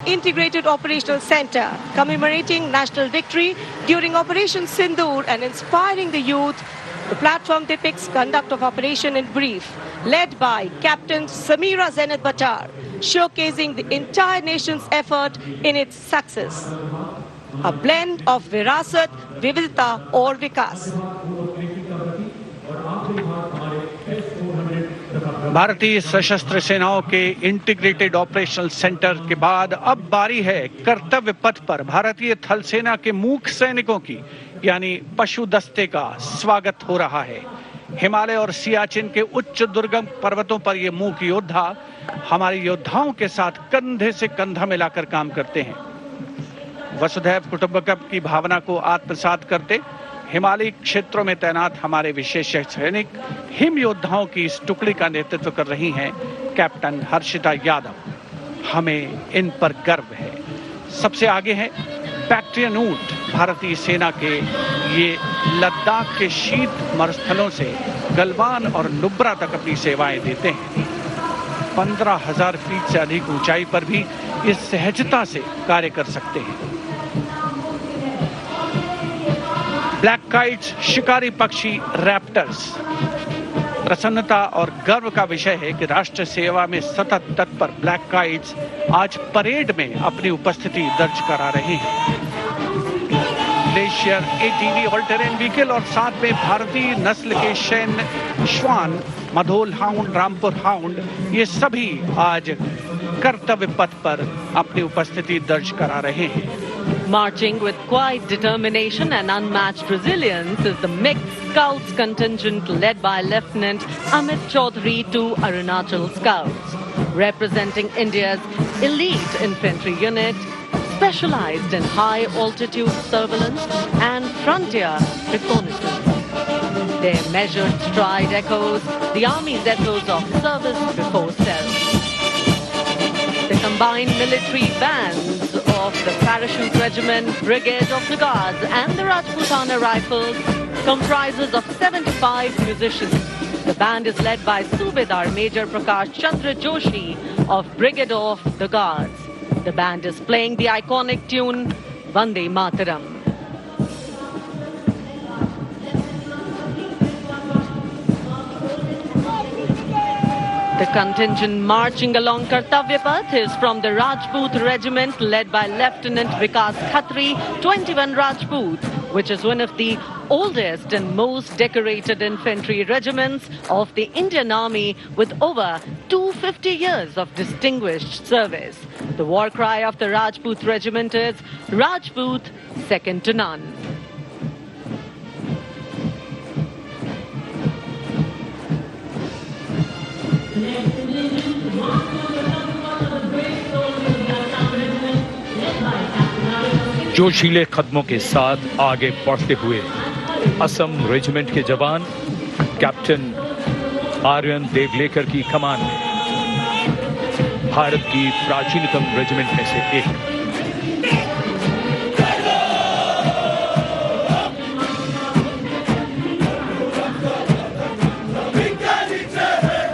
Integrated Operational Center, commemorating national victory during Operation Sindoor and inspiring the youth. The platform depicts conduct of operation in brief, led by Captain Samira Zenat Bachar, showcasing the entire nation's effort in its success. A blend of Virasat, Vividta और विकास. भारतीय सशस्त्र सेनाओं के integrated operational centre के बाद अब बारी है कर्तव्य पथ पर भारतीय थल सेना के मूक सैनिकों की, यानी पशु दस्ते का स्वागत हो रहा है। हिमालय और सियाचिन के उच्च दुर्गम पर्वतों पर ये मूक योद्धा हमारे योद्धाओं के साथ कंधे से कंधा मिलाकर काम करते हैं। वसुधैव कुटुंबकम की भावना को आत्मसात करते हिमालयी क्षेत्रों में तैनात हमारे विशेष सैनिक हिम योद्धाओं की इस टुकड़ी का नेतृत्व कर रही हैं कैप्टन हर्षिता यादव। हमें इन पर गर्व है। सबसे आगे हैं बैक्ट्रियन ऊंट, भारतीय सेना के ये लद्दाख के शीत मरुस्थलों से गलवान और नुब्रा तक अपनी सेवाएं देते हैं। 15,000 फीट से अधिक ऊंचाई पर भी इस सहजता से कार्य कर सकते हैं। ब्लैक काइट्स, शिकारी पक्षी रैप्टर्स। प्रसन्नता और गर्व का विषय है कि राष्ट्र सेवा में सतत तत्पर ब्लैक काइट्स आज परेड में अपनी उपस्थिति दर्ज करा रहे हैं। Glacier, ATV all terrain vehicle और साथ में भारतीय नस्ल के सैन्य श्वान, मधोल हाउंड, रामपुर हाउंड, ये सभी आज कर्तव्य पथ पर अपनी उपस्थिति दर्ज करा रहे हैं। Marching with quiet determination and unmatched resilience is the mixed Scouts contingent led by Lieutenant Amit Chaudhary to Arunachal Scouts, representing India's elite infantry unit, specialized in high-altitude surveillance and frontier reconnaissance. Their measured stride echoes the Army's ethos of service before self. The combined military bands of the Parachute Regiment, Brigade of the Guards and the Rajputana Rifles comprises of 75 musicians. The band is led by Subedar Major Prakash Chandra Joshi of Brigade of the Guards. The band is playing the iconic tune Vande Mataram. The contingent marching along Kartavya Path is from the Rajput Regiment led by Lieutenant Vikas Khatri, 21 Rajput, which is one of the oldest and most decorated infantry regiments of the Indian Army with over 250 years of distinguished service. The war cry of the Rajput Regiment is Rajput, second to none. जोशीले कदमों के साथ आगे बढ़ते हुए Assam regiment के जवान captain Aryan Devlekar की कमान में, भारत की प्राचीनतम रेजिमेंट में से एक।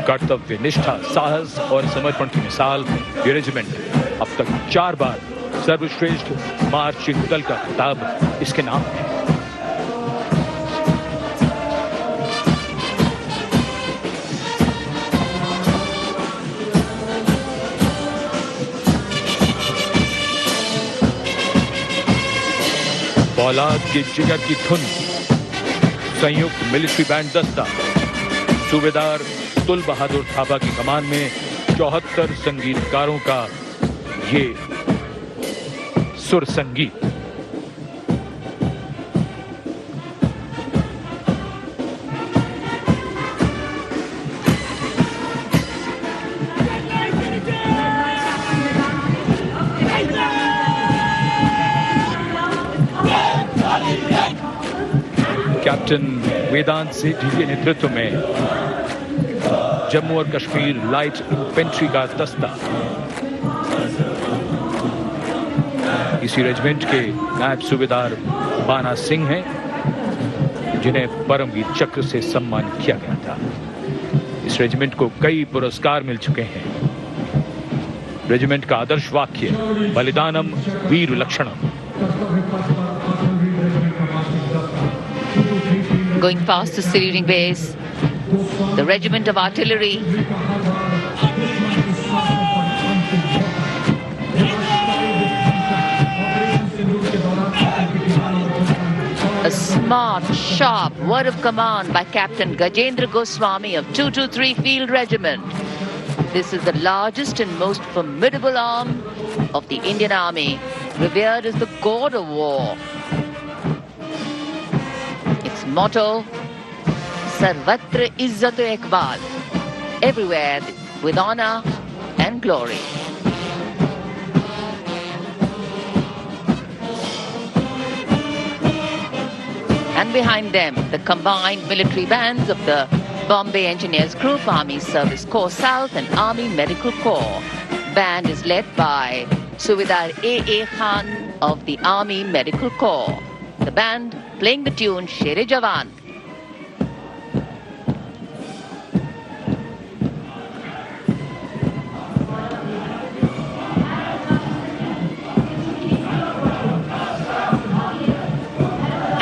कर्तव्य निष्ठा, साहस और समर्पण की मिसाल ये रेजिमेंट अब तक 4 बार सर्वश्रेष्ठ मार्चिंग दल का खिताब इसके नाम है। औलाद के जिगर की धुन, संयुक्त मिलिट्री बैंड दस्ता, सूबेदार तुल बहादुर थापा की कमान में 74 संगीतकारों का ये सुर संगीत। कैप्टन वेदांत सेठी के नेतृत्व में जम्मू और कश्मीर लाइट इन्फेंट्री का दस्ता, इसी रेजिमेंट के नायब सूबेदार बाना सिंह हैं, जिन्हें परमवीर चक्र से सम्मानित किया गया था। इस रेजिमेंट को कई पुरस्कार मिल चुके हैं। रेजिमेंट का आदर्श वाक्य बलिदानम वीर लक्षणम। Going past the saluting base, the regiment of artillery. A smart, sharp word of command by Captain Gajendra Goswami of 223 Field Regiment. This is the largest and most formidable arm of the Indian Army, revered as the god of war. Its motto, Sarvatra Izzat Iqbal, everywhere with honor and glory. And behind them, the combined military bands of the Bombay Engineers Group, Army Service Corps South and Army Medical Corps. Band is led by Subedar A.A. Khan of the Army Medical Corps. The band playing the tune Sher-e Jawan.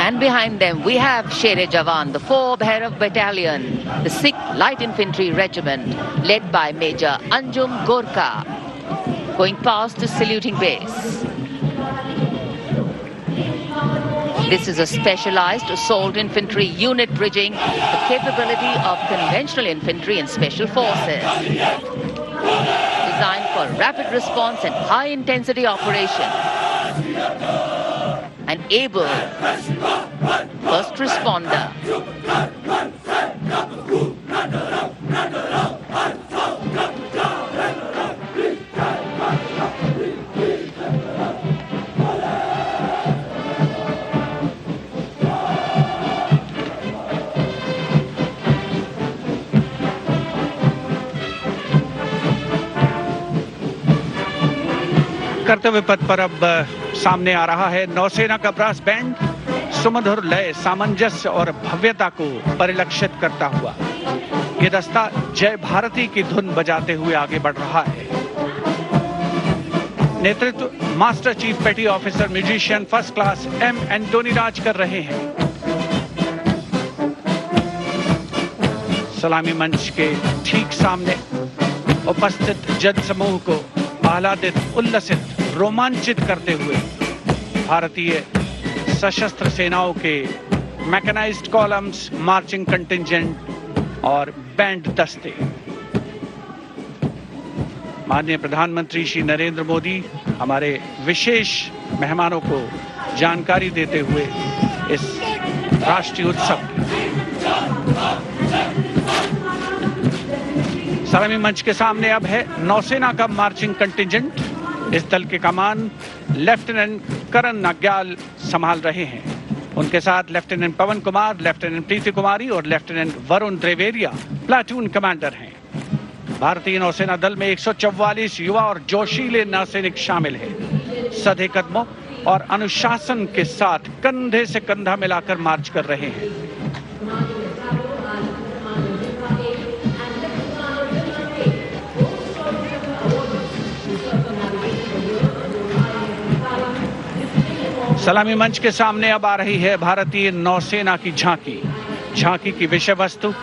And behind them we have Sher-e Jawan, the 4 Bhairav Battalion, the 6th Light Infantry Regiment, led by Major Anjum Gorkha, going past the saluting base. This is a specialized assault infantry unit bridging the capability of conventional infantry and special forces. Designed for rapid response and high-intensity operation. An able first responder. कर्तव्य पथ पर अब सामने आ रहा है नौसेना का brass band, सुमधुर लय, सामंजस्य और भव्यता को परिलक्षित करता हुआ ये दस्ता जय भारती की धुन बजाते हुए आगे बढ़ रहा है। नेतृत्व master chief petty officer musician first class M Antony Raj कर रहे हैं। सलामी मंच के ठीक सामने उपस्थित जन समूह को आह्लादित, उल्लसित, रोमांचित करते हुए भारतीय सशस्त्र सेनाओं के मैकेनाइज्ड कॉलम्स, मार्चिंग कंटिंजेंट और बैंड दस्ते। माननीय प्रधानमंत्री श्री नरेंद्र मोदी हमारे विशेष मेहमानों को जानकारी देते हुए इस राष्ट्रीय उत्सव सलामी मंच के सामने अब है नौसेना का मार्चिंग कंटिंजेंट। इस दल के कमान लेफ्टिनेंट करण नाग्याल संभाल रहे हैं। उनके साथ लेफ्टिनेंट पवन कुमार, लेफ्टिनेंट प्रीति कुमारी और लेफ्टिनेंट वरुण द्विवेदिया प्लाटून कमांडर हैं। भारतीय नौसेना दल में 144 युवा और जोशीले नौसैनिक शामिल हैं। सधे कदमों और अनुशासन के साथ कंधे से कंधा मिलाकर मार्च कर रहे हैं। सलामी मंच के सामने अब आ रही है भारतीय नौसेना की झांकी। झांकी की विषय वस्तु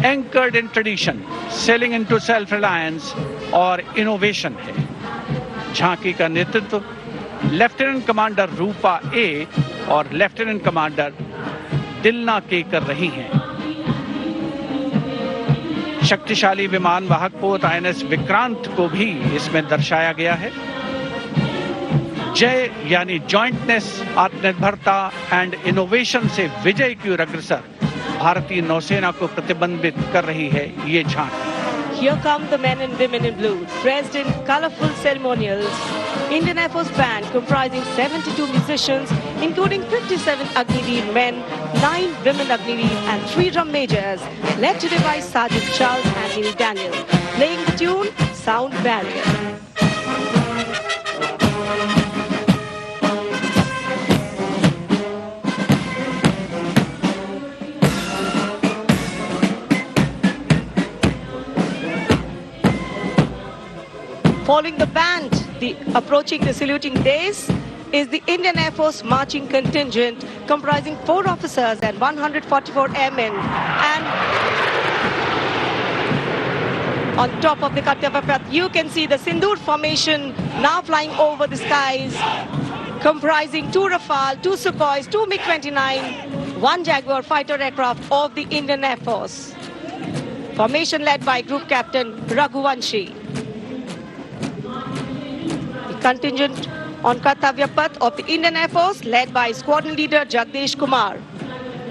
anchored in tradition, sailing into self reliance और इनोवेशन है। झांकी का नेतृत्व लेफ्टिनेंट कमांडर रूपा ए और लेफ्टिनेंट कमांडर दिलना के कर रही हैं। शक्तिशाली विमान वाहक पोत INS विक्रांत को भी इसमें दर्शाया गया है। जय यानी जॉइंटनेस, आत्मनिर्भरता एंड इनोवेशन से विजय की ओर अग्रसर भारतीय नौसेना को प्रतिबिंबित कर रही है ये झांकी। Here come the men and women in blue, dressed in colorful ceremonials. Indian Air Force band comprising 72 musicians, including 57 Agniveer men, 9 women Agniveer and 3 drum majors, led today by Sergeant Charles and Neil Daniel, playing the tune Sound Barrier. Following the band, approaching the saluting dais is the Indian Air Force marching contingent comprising 4 officers and 144 airmen. And on top of the Kartavya Path, you can see the Sindoor formation now flying over the skies, comprising 2 Rafale, 2 Sukhois, 2 MiG-29, 1 Jaguar fighter aircraft of the Indian Air Force. Formation led by Group Captain Raghuvanshi. The contingent on Kartavya Path of the Indian Air Force led by Squadron Leader Jagdish Kumar.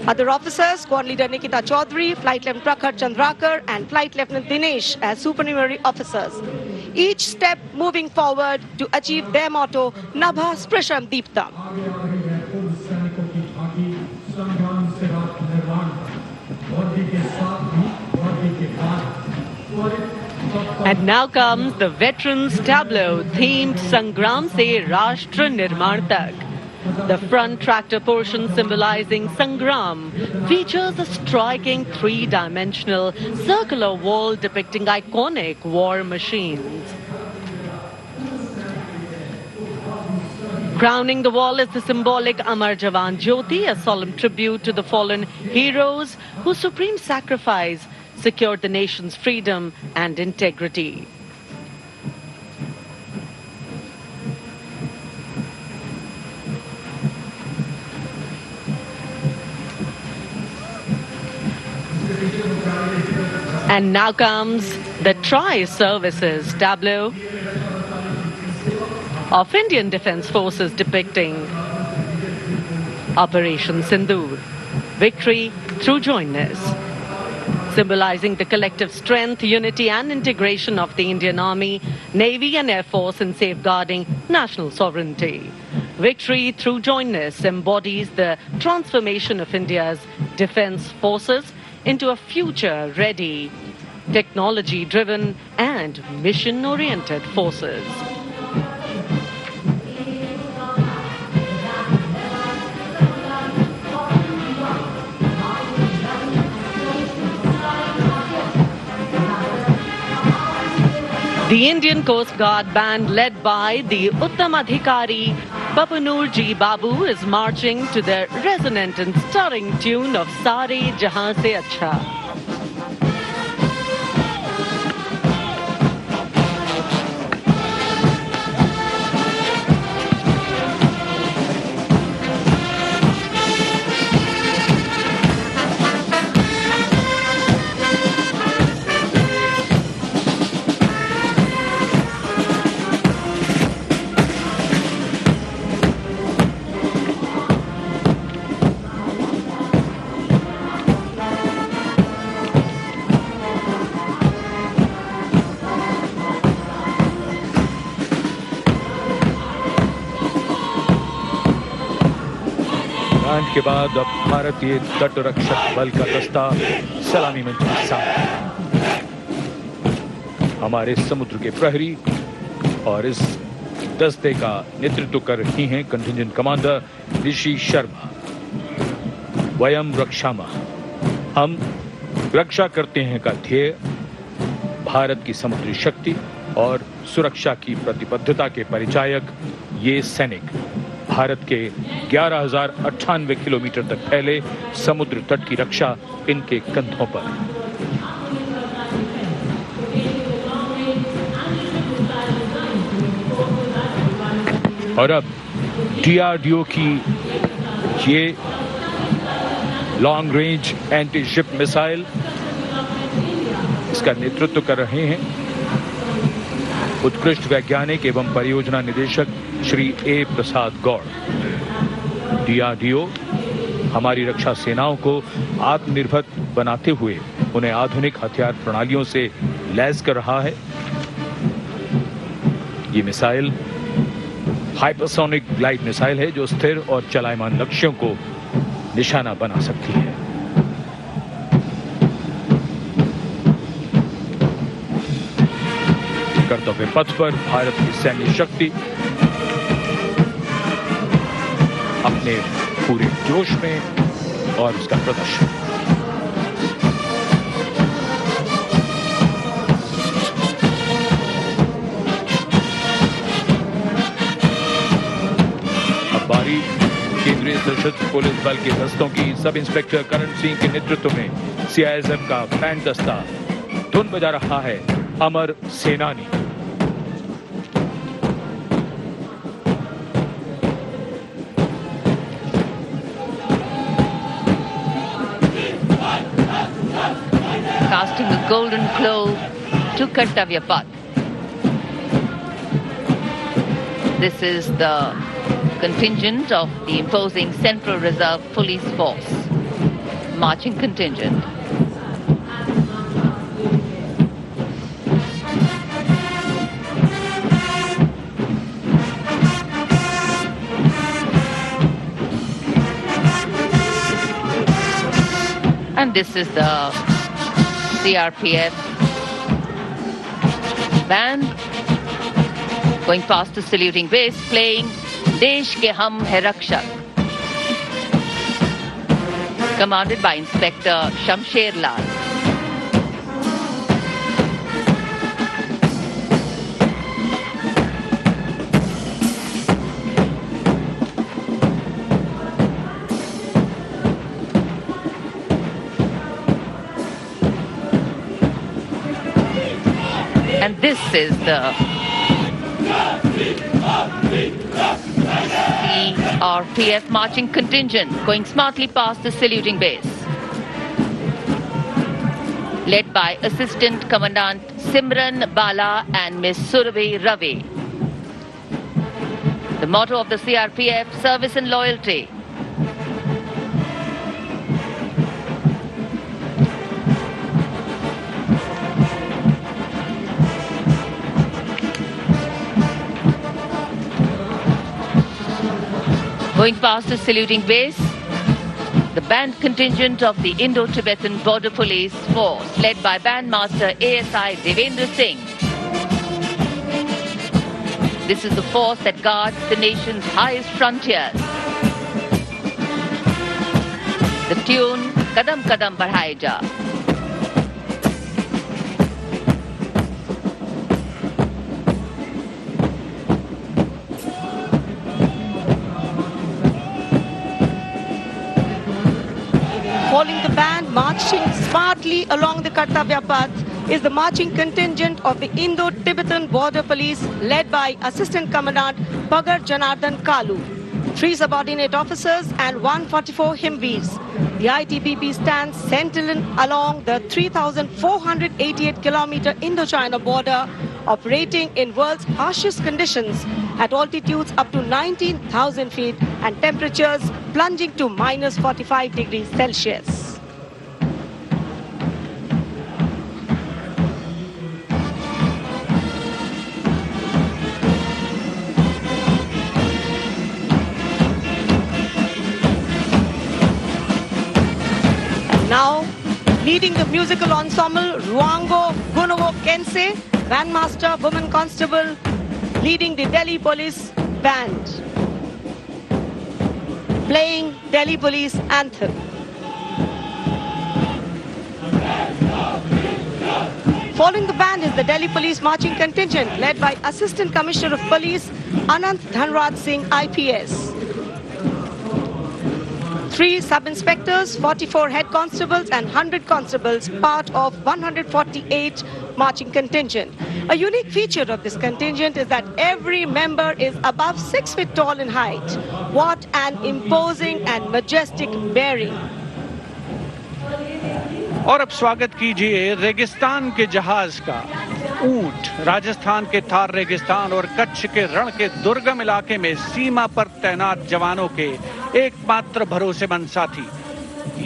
Other officers, Squadron Leader Nikita Chaudhary, Flight Lieutenant Prakhar Chandrakar and Flight Lieutenant Dinesh as supernumerary officers. Each step moving forward to achieve their motto, Nabha Sprisham Deeptam. And now comes the Veterans Tableau themed Sangram Se Rashtra Nirman Tak. The front tractor portion symbolizing Sangram features a striking 3-dimensional circular wall depicting iconic war machines. Crowning the wall is the symbolic Amar Jawan Jyoti, a solemn tribute to the fallen heroes whose supreme sacrifice secured the nation's freedom and integrity. And now comes the Tri-Services tableau of Indian Defence Forces depicting Operation Sindoor, victory through jointness, symbolizing the collective strength, unity and integration of the Indian Army, Navy and Air Force in safeguarding national sovereignty. Victory through jointness embodies the transformation of India's defence forces into a future-ready, technology-driven and mission-oriented forces. The Indian Coast Guard band led by the Uttam Adhikari Bapanur Ji Babu is marching to the resonant and stirring tune of Sare Jahan Se Acha. के बाद अब भारतीय तट रक्षक बल का दस्ता सलामी मंच के साथ हमारे समुद्र के प्रहरी और इस दस्ते का नेतृत्व कर रही हैं कंटिजेंट कमांडर ऋषि शर्मा। वयम रक्षामः, हम रक्षा करते हैं का ध्येय भारत की समुद्री शक्ति और सुरक्षा की प्रतिबद्धता के परिचायक ये सैनिक भारत के 11,098 किलोमीटर तक फैले समुद्र तट की रक्षा इनके कंधों पर। और अब DRDO की ये long range anti ship missile, इसका नेतृत्व कर रहे हैं उत्कृष्ट वैज्ञानिक एवं परियोजना निदेशक श्री ए प्रसाद गौड़। DRDO हमारी रक्षा सेनाओं को आत्मनिर्भर बनाते हुए उन्हें आधुनिक हथियार प्रणालियों से लैस कर रहा है। ये मिसाइल हाइपरसोनिक ग्लाइड मिसाइल है जो स्थिर और चलायमान लक्ष्यों को निशाना बना सकती है। कर्तव्य पथ पर भारत की सैन्य शक्ति अपने पूरे जोश में और उसका प्रदर्शन। बारी केंद्रीय सशस्त्र पुलिस बल के दस्तों की सब इंस्पेक्टर करण सिंह के नेतृत्व में सीआईएसएफ का बैंड दस्ता धुन बजा रहा है अमर सेनानी। Casting a golden glow to Kartavya Path. This is the contingent of the imposing Central Reserve Police Force, marching contingent. And this is the CRPF band going past the saluting base, playing Desh Ke Hum Hai Rakshak, commanded by Inspector Shamsher Lal. And this is the CRPF marching contingent going smartly past the saluting base, led by Assistant Commandant Simran Bala and Miss Surabhi Ravi. The motto of the CRPF, service and loyalty. Going past the saluting base, the band contingent of the Indo-Tibetan Border Police Force, led by Bandmaster ASI Devendra Singh. This is the force that guards the nation's highest frontiers. The tune, Kadam Kadam Badhaye Ja. Following the band marching smartly along the Kartavya Path is the marching contingent of the Indo-Tibetan Border Police led by Assistant Commandant Pagar Janardhan Kalu, 3 subordinate officers and 144 Himvis. The ITBP stands sentinel along the 3,488-kilometer Indo-China border, operating in world's harshest conditions at altitudes up to 19,000 feet and temperatures plunging to minus 45 degrees Celsius. And now, leading the musical ensemble, Ruango Gunovo Kense, Bandmaster Woman Constable, leading the Delhi Police Band, playing Delhi Police Anthem. Following the band is the Delhi Police Marching Contingent led by Assistant Commissioner of Police Anant Dhanraj Singh IPS. 3 sub-inspectors, 44 head constables and 100 constables, part of 148 marching contingent. A unique feature of this contingent is that every member is above 6 feet tall in height. What an imposing and majestic bearing. और अब स्वागत कीजिए रेगिस्तान के जहाज का। ऊंट राजस्थान के थार रेगिस्तान और कच्छ के रण के दुर्गम इलाके में सीमा पर तैनात जवानों के एकमात्र भरोसेमंद साथी।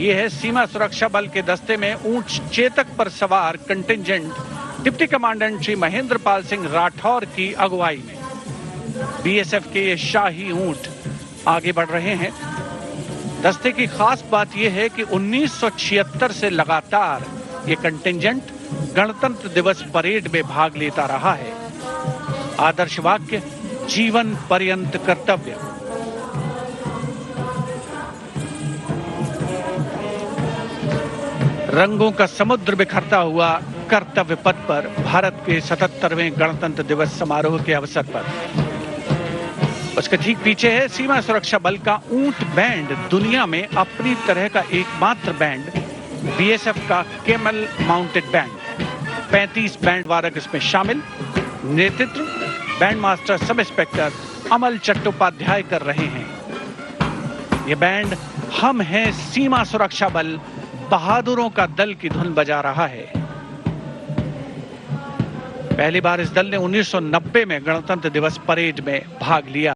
ये है सीमा सुरक्षा बल के दस्ते में ऊंट चेतक पर सवार contingent deputy commandant Shri Mahendra Pal Singh Rathore की अगुवाई में। बीएसएफ के ये शाही ऊंट आगे बढ़ रहे हैं। दस्ते की खास बात यह है कि 1976 से लगातार ये कंटिंजेंट गणतंत्र दिवस परेड में भाग लेता रहा है। आदर्श वाक्य, जीवन पर्यंत कर्तव्य। रंगों का समुद्र बिखरता हुआ कर्तव्य पथ पर भारत के 77वें गणतंत्र दिवस समारोह के अवसर पर उसके ठीक पीछे है सीमा सुरक्षा बल का ऊंट बैंड, दुनिया में अपनी तरह का एकमात्र बैंड, बीएसएफ का केमल माउंटेड बैंड। 35 बैंड वादक इसमें शामिल। नेतृत्व बैंड मास्टर सब इंस्पेक्टर अमल चट्टोपाध्याय कर रहे हैं। ये बैंड हम हैं सीमा सुरक्षा बल, बहादुरों का दल की धुन बजा रहा है। पहली बार इस दल ने 1990 में गणतंत्र दिवस परेड में भाग लिया